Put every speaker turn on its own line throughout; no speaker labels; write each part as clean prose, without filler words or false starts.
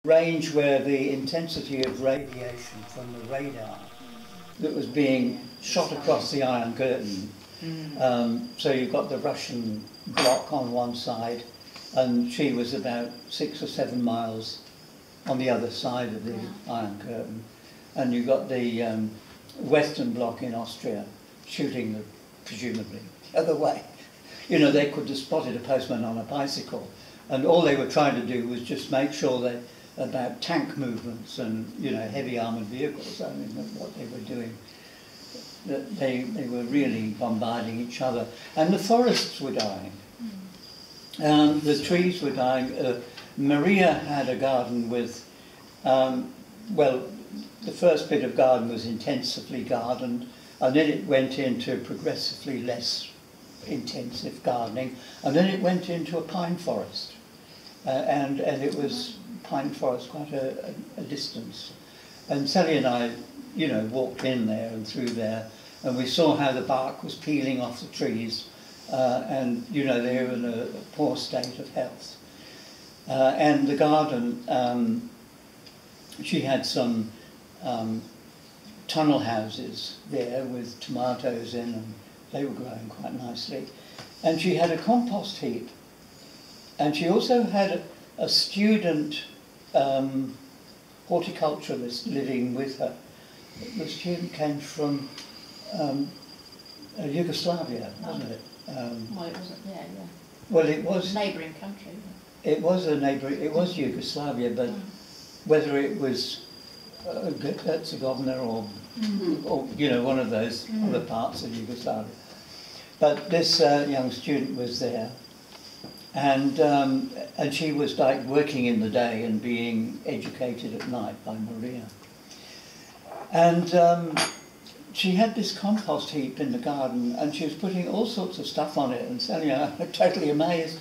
range where the intensity of radiation from the radar that was being shot across the Iron Curtain. So you've got the Russian block on one side, and she was about 6 or 7 miles on the other side of the Iron Curtain, and you've got the Western bloc in Austria shooting presumably the other way. You know, they could have spotted a postman on a bicycle, and all they were trying to do was just make sure that about tank movements and, you know, heavy armoured vehicles. I mean, what they were doing, that they were really bombarding each other, and the forests were dying. The trees were dying. Maria had a garden with, well, the first bit of garden was intensively gardened, and then it went into progressively less intensive gardening, and then it went into a pine forest, and it was pine forest quite a distance. And Sally and I, you know, walked in there and through there, and we saw how the bark was peeling off the trees, and, you know, they were in a poor state of health. And the garden, she had some tunnel houses there with tomatoes in, and they were growing quite nicely. And she had a compost heap, and she also had a student horticulturalist living with her. The student came from Yugoslavia, wasn't it?
Well, it wasn't. Yeah.
Well, it was
neighbouring country.
It was a neighbouring. It was Yugoslavia, but whether it was Herzegovina or you know, one of those other parts of Yugoslavia. But this young student was there, and she was like working in the day and being educated at night by Maria. And she had this compost heap in the garden, and she was putting all sorts of stuff on it, and Sally and I were totally amazed,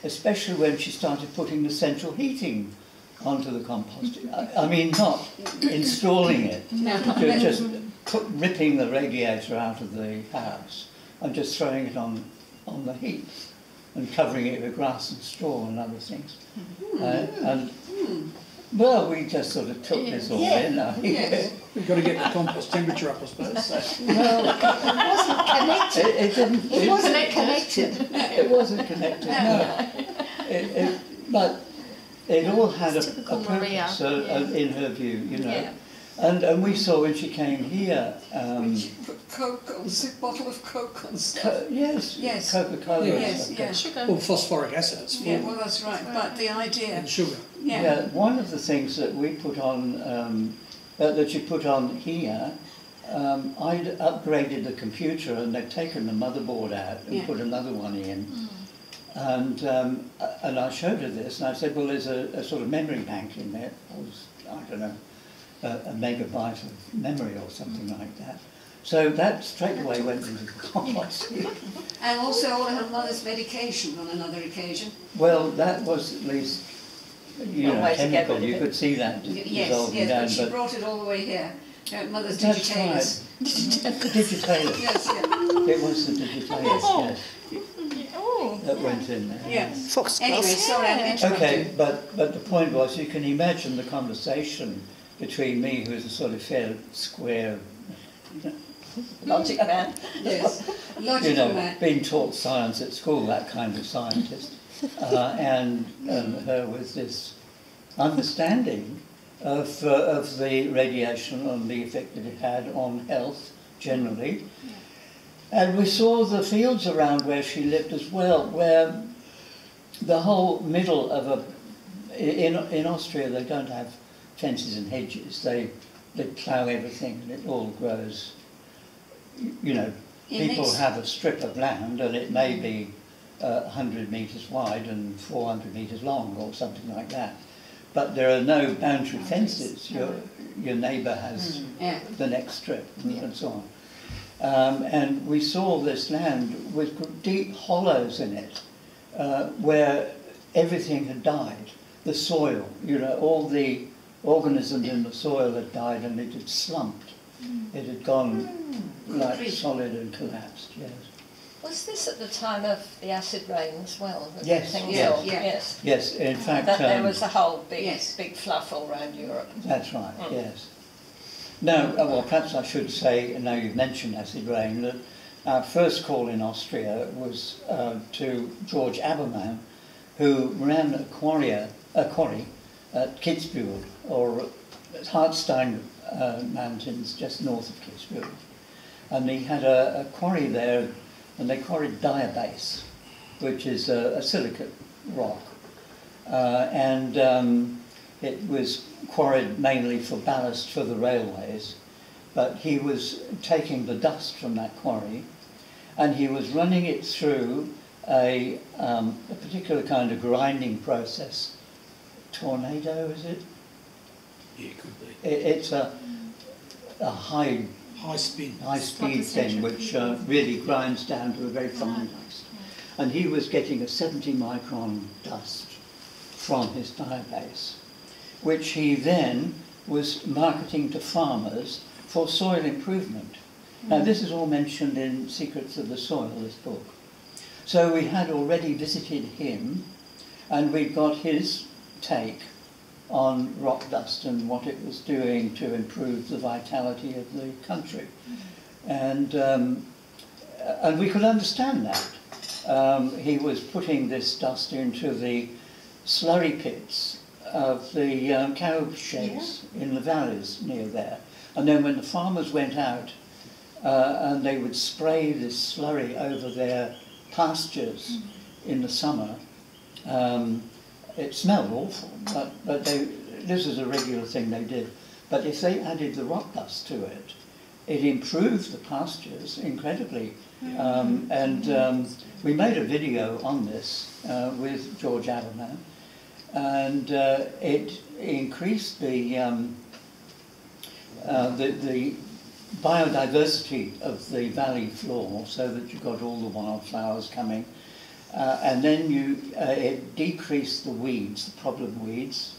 especially when she started putting the central heating onto the compost. I mean, not installing it, just ripping the radiator out of the house and just throwing it on the heap and covering it with grass and straw and other things. Well, we just sort of took this all in.
Yes. We've got to get the compost temperature up, I suppose. So.
Well, it wasn't connected.
It wasn't connected. It wasn't connected, no. But it all had a purpose in her view, you know. Yeah. And we saw when she came here...
she put Coke on, a bottle of Coke on stuff.
Yes, Coca-Cola.
Yes.
Sugar.
Or phosphoric acid. Yeah, well, that's right. But the idea... And sugar.
Yeah, one of the things that we put on, that you put on here, I'd upgraded the computer, and they'd taken the motherboard out and put another one in. And I showed her this, and I said, well, there's a sort of memory bank in there. It was, I don't know, a megabyte of memory or something like that. So that straight away went into the compost.
And also all of her mother's medication on another occasion.
Well, that was at least, you know, chemical. You could see that dissolving down.
But she brought it all the way here. Mother's digitalis.
Digitalis.
Yes.
It was the digitalis, yes. That went in there.
Yes. Anyway, sorry, I'm interrupting.
Okay, but the point was, you can imagine the conversation between me, who is a sort of fair, square,
logic man.
Yes, logical man.
Being taught science at school, that kind of scientist, and her with this understanding of the radiation and the effect that it had on health generally. And we saw the fields around where she lived as well, where the whole middle of in Austria they don't have fences and hedges. They plough everything and it all grows. You know, people have a strip of land and it may be 100 metres wide and 400 metres long or something like that. But there are no boundary fences. Your neighbour has the next strip and so on. And we saw this land with deep hollows in it, where everything had died. The soil, you know, all the organisms in the soil had died and it had slumped. It had gone like solid and collapsed, yes.
Was this at the time of the acid rain as well?
Yes,
Things
yes.
all- yes.
Yes, in fact...
That there was a whole big,
Yes.
big fluff all around Europe.
That's right, yes. Now, well, perhaps I should say, now you've mentioned acid rain, that our first call in Austria was to George Aberman, who ran a quarry at Kitzbühel, or Hartstein Mountains, just north of Kitzbühel. And he had a quarry there, and they quarried diabase, which is a silicate rock. It was quarried mainly for ballast for the railways, but he was taking the dust from that quarry and he was running it through a particular kind of grinding process. Tornado, is it?
Yeah, it could be.
It's a high speed thing which really grinds down to a very fine dust. And he was getting a 70 micron dust from his diabase, which he then was marketing to farmers for soil improvement. Now this is all mentioned in Secrets of the Soil, this book. So we had already visited him and we got his take on rock dust and what it was doing to improve the vitality of the country. And we could understand that. He was putting this dust into the slurry pits of the cow sheds in the valleys near there. And then when the farmers went out and they would spray this slurry over their pastures in the summer, it smelled awful, but this is a regular thing they did. But if they added the rock dust to it, it improved the pastures incredibly. We made a video on this with George Aberman, and it increased the biodiversity of the valley floor, so that you got all the wildflowers coming. And then it decreased the weeds, the problem weeds.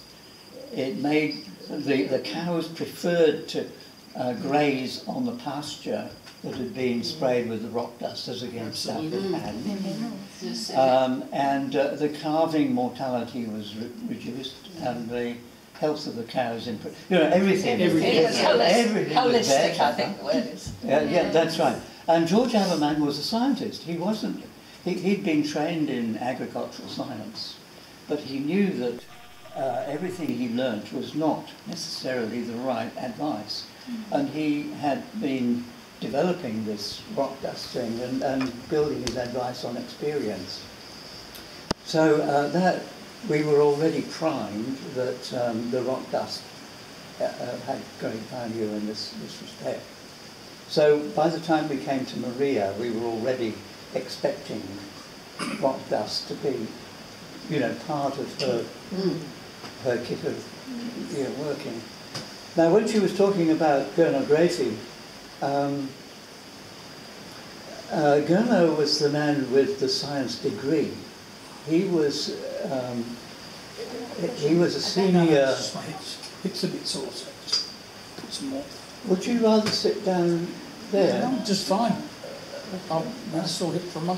It made the cows preferred to graze on the pasture that had been sprayed with the rock dust as against that that had. The calving mortality was reduced, and the health of the cows improved. You know, everything.
It was
Everything was
holistic,
better.
I think the word is.
Yeah, that's right. And George Aberman was a scientist. He wasn't. He'd been trained in agricultural science, but he knew that everything he learnt was not necessarily the right advice. And he had been developing this rock dust thing and building his advice on experience. So that we were already primed that the rock dust had great value in this respect. So by the time we came to Maria, we were already expecting rock dust to be, you know, part of her kit of working. Now, when she was talking about Gernot Gracie, Gernot was the man with the science degree. He was a senior.
It's a bit sore, so just put some more.
Would you rather sit down there?
No, just fine. I saw it from my